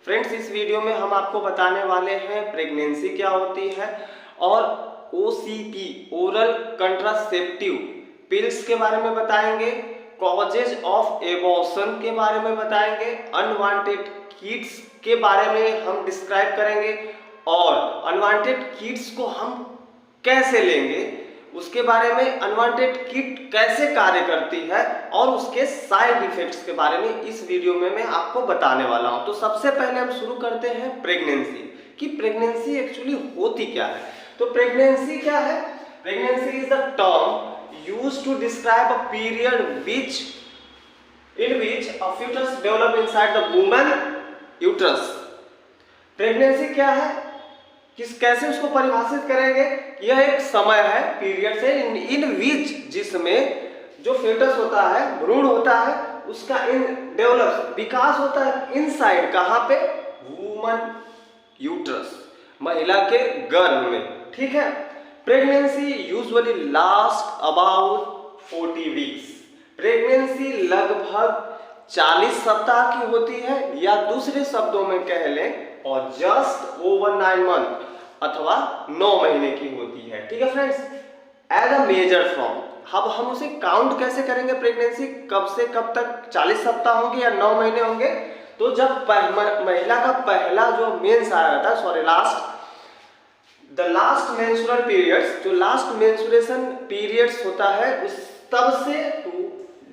Friends, इस video में हम आपको बताने वाले हैं प्रेगनेंसी क्या होती है और OCP ओरल कंट्रासेप्टिव पिल्स के बारे में बताएंगे, कॉजेज ऑफ एबॉर्शन के बारे में बताएंगे, अनवांटेड किड्स के बारे में हम डिस्क्राइब करेंगे और अनवांटेड किड्स को हम कैसे लेंगे उसके बारे में, अनवांटेड किड कैसे कार्य करती है और उसके साइड इफेक्ट्स के बारे में इस वीडियो में मैं आपको बताने वाला हूं। तो सबसे पहले हम शुरू करते हैं प्रेगनेंसी कि प्रेगनेंसी एक्चुअली होती क्या है। तो प्रेगनेंसी क्या है? Pregnancy is the term used to describe a period in which a fetus develop inside the woman uterus। Pregnancy क्या है, कैसे उसको परिभाषित करेंगे? यह एक समय है, पीरियड से इन विच, जिसमें जो फेटस होता है, भ्रूण होता है, उसका इन डेवलप विकास होता है इनसाइड, कहां पे? वुमन यूट्रस, महिला के गर्भ में। ठीक है। Pregnancy usually last about 40 weeks. Pregnancy लगभग 40 सप्ताह की होती है, या दूसरे शब्दों में कह लें और जस्ट ओवर 9 मंथ अथवा 9 महीने की होती है। ठीक है friends. As a measure from, अब हम उसे काउंट कैसे करेंगे? प्रेगनेंसी कब से कब तक 40 सप्ताह होंगे या 9 महीने होंगे? तो जब महिला का पहला जो मेंस आ रहा था, द लास्ट मेंस्ट्रुअल पीरियड्स, जो लास्ट मेंस्ट्रुएशन पीरियड्स होता है उस तब से टू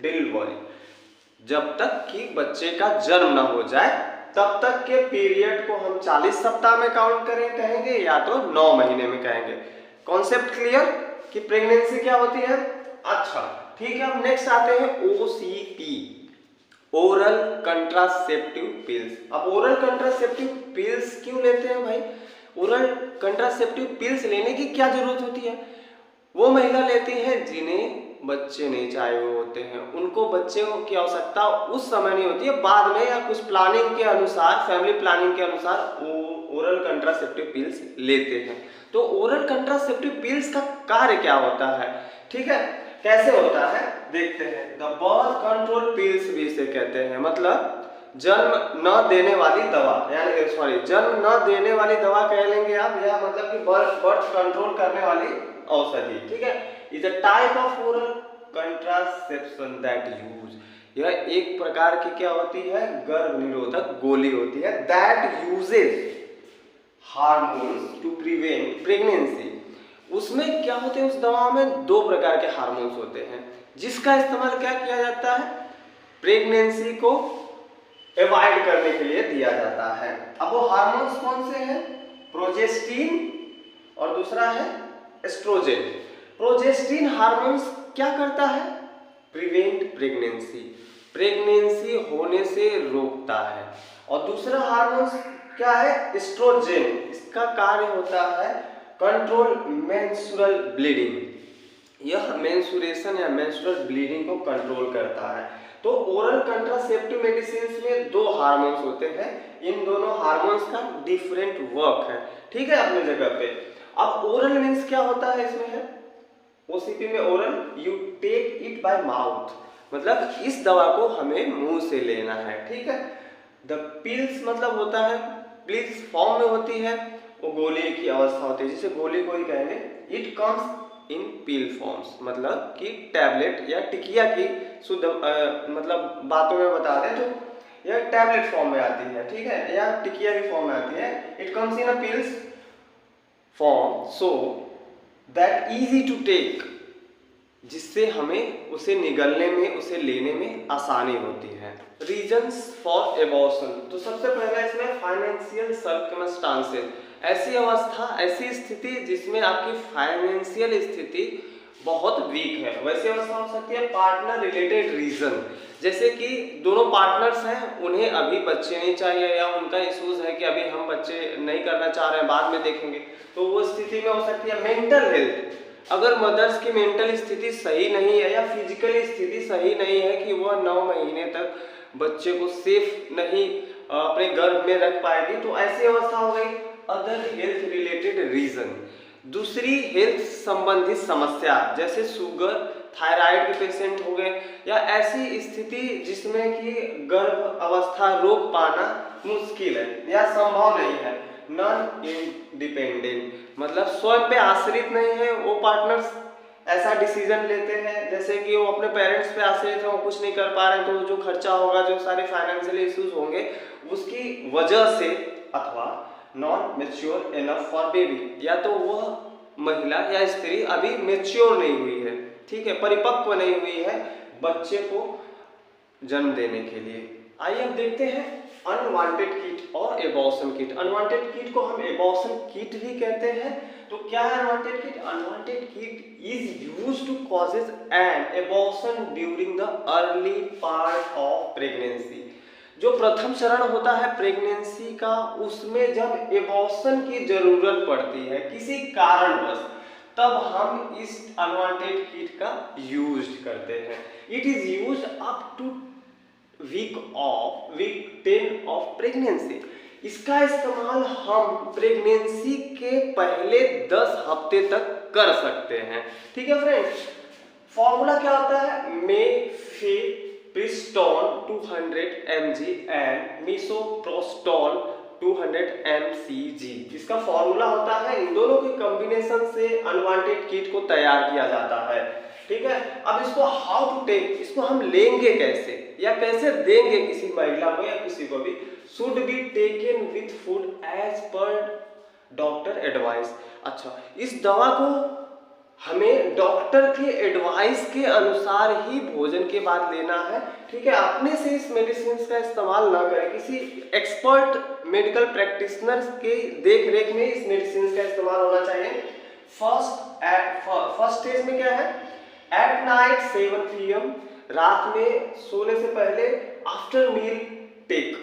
डिलीवरी, जब तक कि बच्चे का जन्म न हो जाए तब तक के पीरियड को हम 40 सप्ताह में काउंट कहेंगे या तो 9 महीने में कहेंगे। कॉन्सेप्ट क्लियर कि प्रेगनेंसी क्या होती है? अच्छा, ठीक है। अब नेक्स्ट आते हैं OCP, ओरल कंट्रासेप्टिव पिल्स। अब ओरल कंट्रासेप्टिव पिल्स क्यों लेते हैं भाई? ओरल कंट्रासेप्टिव पिल्स लेने की क्या जरूरत होती है? वो महिला लेती है जिन्हें बच्चे नहीं चाहिए होते हैं, उनको बच्चे की आवश्यकता उस समय नहीं होती है, बाद में या कुछ प्लानिंग के अनुसार, फैमिली प्लानिंग के अनुसार ओरल कंट्रासेप्टिव पिल्स लेते हैं। तो ओरल कंट्रासेप्टिव पिल्स का कार्य क्या होता है? ठीक है, कैसे होता है देखते हैं। द बर्थ कंट्रोल पिल्स भी इसे कहते हैं, मतलब जन्म न देने वाली दवा, यानी जन्म न देने वाली दवा कह लेंगे आप, या मतलब कि बर्थ कंट्रोल करने वाली औषधि। ठीक है। Is a type of oral contraception that use, यह एक प्रकार की क्या होती है? गर्भ निरोधक गोली होती है। That uses hormones to prevent pregnancy. उसमें क्या होते हैं? उस दवा में 2 प्रकार के हार्मोन्स होते हैं जिसका इस्तेमाल क्या किया जाता है? प्रेगनेंसी को अवॉइड करने के लिए दिया जाता है। अब वो हार्मोन्स कौन से हैं? प्रोजेस्टिन और दूसरा है एस्ट्रोजेन। प्रोजेस्टिन हार्मोन्स क्या करता है? प्रिवेंट प्रेगनेंसी, प्रेगनेंसी होने से रोकता है। और दूसरा हार्मोन्स क्या है? एस्ट्रोजेन, इसका कार्य होता है कंट्रोल मेंस्ट्रुअल ब्लीडिंग, यह मेंस्ट्रुएशन या मेंस्ट्रुअल ब्लीडिंग को कंट्रोल करता है। तो ओरल कंट्रासेप्टिव मेडिसिन में 2 हार्मोन्स होते हैं, इन दोनों हार्मोन्स का डिफरेंट वर्क है। ठीक है, अपने जगह पे। अब ओरल मीन्स क्या होता है? इसमें है OCP में oral, you take it by mouth, मतलब इस दवा को हमें मुंह से लेना है। ठीक है। द पिल्स मतलब होता है, पिल्स फॉर्म में होती है, वो गोली की अवस्था होती है, जिसे गोली को ही कहेंगे। It comes in pill forms, मतलब कि टैबलेट या टिकिया की शुद्ध मतलब बातों में बता दें तो यह टैबलेट फॉर्म में आती है। ठीक है, या टिकिया की फॉर्म में आती है। It comes in a pills form so that easy to take, जिससे हमें उसे निगलने में, उसे लेने में आसानी होती है। रीजंस फॉर एबॉर्शन, तो सबसे पहले इसमें फाइनेंशियल सर्कमस्टांसेस, ऐसी अवस्था, ऐसी स्थिति जिसमें आपकी फाइनेंशियल स्थिति बहुत वीक है, वैसी अवस्था हो सकती है। पार्टनर रिलेटेड रीजन, जैसे कि दोनों पार्टनर्स हैं, उन्हें अभी बच्चे नहीं चाहिए या उनका इश्यूज है कि अभी हम बच्चे नहीं करना चाह रहे हैं, बाद में देखेंगे, तो वो स्थिति में हो सकती है। मेंटल हेल्थ, अगर मदर्स की मेंटल स्थिति सही नहीं है या फिजिकली स्थिति सही नहीं है कि वह 9 महीने तक बच्चे को सेफ नहीं अपने गर्भ में रख पाएगी, तो ऐसी अवस्था हो गई। अदर हेल्थ रिलेटेड रीजन, दूसरी हेल्थ संबंधित समस्या, जैसे शुगर, थायराइड के पेशेंट हो गए, या ऐसी स्थिति जिसमें कि गर्भ अवस्था रोक पाना मुश्किल है या संभव नहीं है। नॉन इंडिपेंडेंट मतलब स्वयं पे आश्रित नहीं है, वो पार्टनर्स ऐसा डिसीजन लेते हैं जैसे कि वो अपने पेरेंट्स पे आश्रित हैं, वो कुछ नहीं कर पा रहे हैं तो जो खर्चा होगा, जो सारे फाइनेंशियल इश्यूज होंगे उसकी वजह से, अथवा non mature enough for baby, या तो वह महिला या स्त्री अभी मैच्योर नहीं हुई है, ठीक है, परिपक्व नहीं हुई है बच्चे को जन्म देने के लिए। आइए अब देखते हैं अनवांटेड किट और एबॉर्शन किट। अनवांटेड किट को हम एबॉर्शन किट भी कहते हैं। तो क्या है unwanted kit? Unwanted kit is used to causes an abortion during the early part of pregnancy. जो प्रथम चरण होता है प्रेगनेंसी का, उसमें जब एबॉर्शन की जरूरत पड़ती है किसी कारणवश, तब हम इस अनवांटेड किट का यूज करते हैं। It is use up to week 10 of pregnancy. इसका इस्तेमाल हम प्रेगनेंसी के पहले 10 हफ्ते तक कर सकते हैं, ठीक है फ्रेंड्स। फॉर्मूला क्या होता है? मीफेप्रिस्टोन 200 mg एंड मिसोप्रोस्टोल 200 mcg। इसका फॉर्मूला होता है, इन दोनों के कॉम्बिनेशन से अनवांटेड किट को तैयार किया जाता है, ठीक है। अब इसको हाउ टू टेक, इसको हम लेंगे कैसे या कैसे देंगे किसी महिला को या किसी को भी? Should be taken with food as per doctor advice. अच्छा, इस दवा को हमें डॉक्टर के एडवाइस के अनुसार ही भोजन के बाद लेना है, ठीक है। अपने से इस मेडिसिन का इस्तेमाल ना करें, किसी एक्सपर्ट मेडिकल प्रैक्टिशनर के देख रेख में इस मेडिसिन का इस्तेमाल होना चाहिए। फर्स्ट स्टेज में क्या है? एट नाइट 7 PM, रात में सोने से पहले, आफ्टर मील टेक,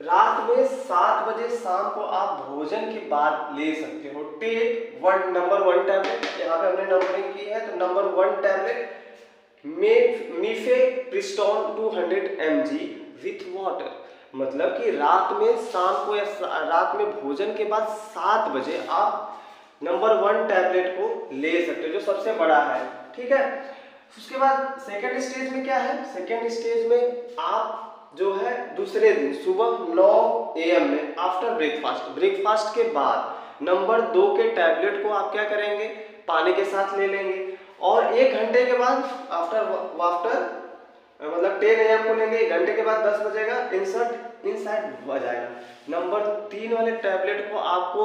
रात में 7 बजे शाम को आप भोजन के बाद ले सकते हो। टेक नंबर 1 टैबलेट, यहाँ पे हमने नंबरिंग की है तो number 1 tablet mifepristone 200 mg with water. मतलब कि रात में शाम को या रात में भोजन के बाद 7 बजे आप नंबर 1 टैबलेट को ले सकते हो, जो सबसे बड़ा है, ठीक है। उसके बाद सेकेंड स्टेज में क्या है? सेकेंड स्टेज में आप जो है दूसरे दिन सुबह 9 AM में आफ्टर ब्रेकफास्ट के बाद नंबर 2 के टैबलेट को आप क्या करेंगे? पानी के साथ ले लेंगे, और 1 घंटे के बाद आफ्टर मतलब 10 AM को लेंगे, 1 घंटे के बाद 10 बजेगा, इनसाइड वजाइना। नंबर 3 वाले टैबलेट को आपको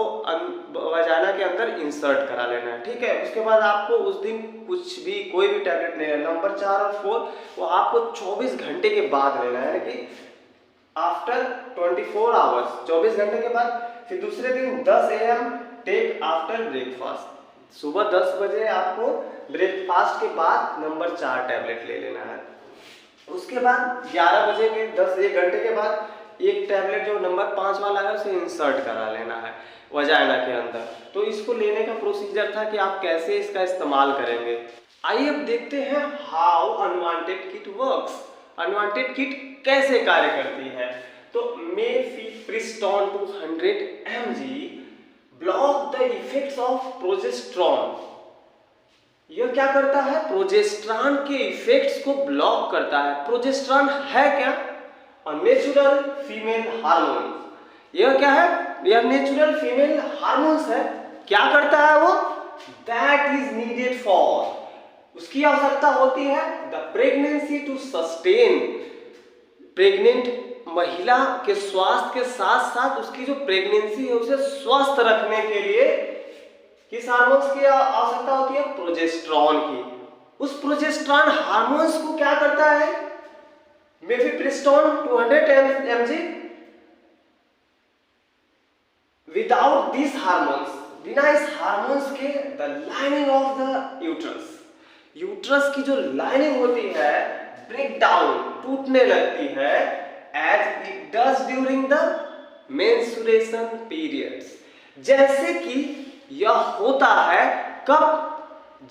वजाइना के अंदर इंसर्ट करा लेना है, ठीक है। उसके बाद आपको उस दिन कुछ भी कोई भी टैबलेट नहीं है। नंबर 4 और 4 वो आपको 24 घंटे के बाद लेना है, यानी कि आफ्टर 24 आवर्स, 24 घंटे के बाद। फिर दूसरे दिन 10 AM टेक आफ्टर ब्रेकफास्ट, सुबह 10 बजे आपको ब्रेकफास्ट के बाद नंबर 4 टैबलेट ले लेना है। उसके बाद 11 बजे के 1 घंटे के बाद एक टैबलेट जो नंबर 5 वाला है उसे इंसर्ट करा लेना है वजाइना के अंदर। तो इसको लेने का प्रोसीजर था कि आप कैसे इसका इस्तेमाल करेंगे। आइए अब देखते हैं how unwanted kit works. Unwanted kit कैसे कार्य करती है? तो मीफेप्रिस्टोन 200 mg block the effects of progesterone. यह क्या करता है? प्रोजेस्टेरॉन के इफेक्ट्स को ब्लॉक करता है। प्रोजेस्टेरॉन है क्या? Natural female hormone. यह क्या है? यह नेचुरल फीमेल हार्मोन्स है। क्या करता है वो? दैट इज नीडेड फॉर, उसकी आवश्यकता होती है the pregnancy to sustain, pregnant महिला के स्वास्थ्य के साथ साथ उसकी जो प्रेगनेंसी है उसे स्वस्थ रखने के लिए किस हार्मोन्स की आवश्यकता होती है? प्रोजेस्टेरॉन की। उस प्रोजेस्टेरॉन हार्मोन्स को क्या करता है मीफेप्रिस्टोन 200 mg? विदाउट दिस हार्मोन्स, बिना इस हार्मोन्स के, the lining of the uterus की जो लाइनिंग होती है ब्रेक डाउन, टूटने लगती है, as it does during the menstruation periods. जैसे कि यह होता है कब?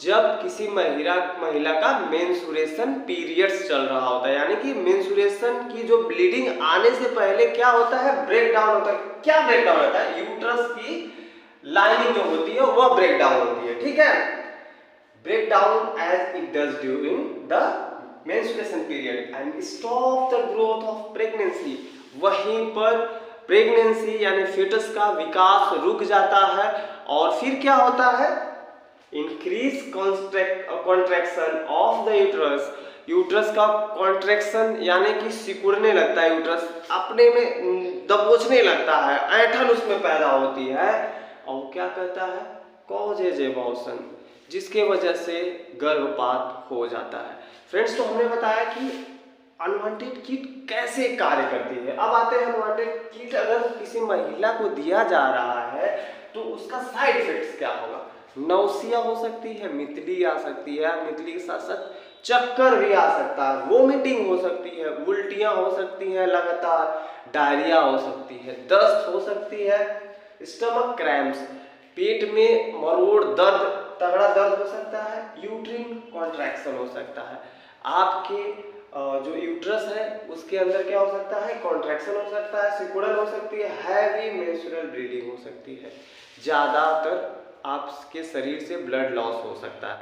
जब किसी महिला का मेंस्ट्रुएशन पीरियड्स चल रहा होता है, यानी कि मेंस्ट्रुएशन की जो ब्लीडिंग आने से पहले क्या होता है? ब्रेक डाउन होता है। क्या ब्रेक डाउन होता है? यूट्रस की लाइनिंग जो होती है वह ब्रेक डाउन होती है, ठीक है। Break down as it does during the menstruation period and stop the growth of pregnancy, वहीं पर प्रेगनेंसी यानी फीटस का विकास रुक जाता है और फिर क्या होता है, increase contraction of the uterus, uterus का कॉन्ट्रैक्शन यानी कि सिकुड़ने लगता है, यूट्रस अपने में दबोचने लगता है, ऐंठन उसमें पैदा होती है और क्या कहता है, कॉजेज एबॉर्शन, जिसके वजह से गर्भपात हो जाता है। फ्रेंड्स, तो हमने बताया कि अनवांटेड किट कैसे कार्य करती है। अब आते हैं अनवांटेड किट अगर किसी महिला को दिया जा रहा है तो उसका साइड इफेक्ट्स क्या होगा। नौसिया हो सकती है, मितली आ सकती है, मितली के साथ साथ चक्कर भी आ सकता है, वोमिटिंग हो सकती है, उल्टियां हो सकती हैं लगातार, डायरिया हो सकती है, दस्त हो सकती है, स्टमक क्रैम्प्स, पेट में मरोड़ दर्द, तगड़ा दर्द हो सकता है, यूट्रिन कॉन्ट्रैक्शन हो सकता है, आपके जो यूट्रस है उसके अंदर क्या हो सकता है, कॉन्ट्रैक्शन हो सकता है, सिकुड़न हो सकती है, हैवी मेंस्ट्रुअल ब्लीडिंग हो सकती है, ज़्यादातर आपके शरीर से ब्लड लॉस हो सकता है।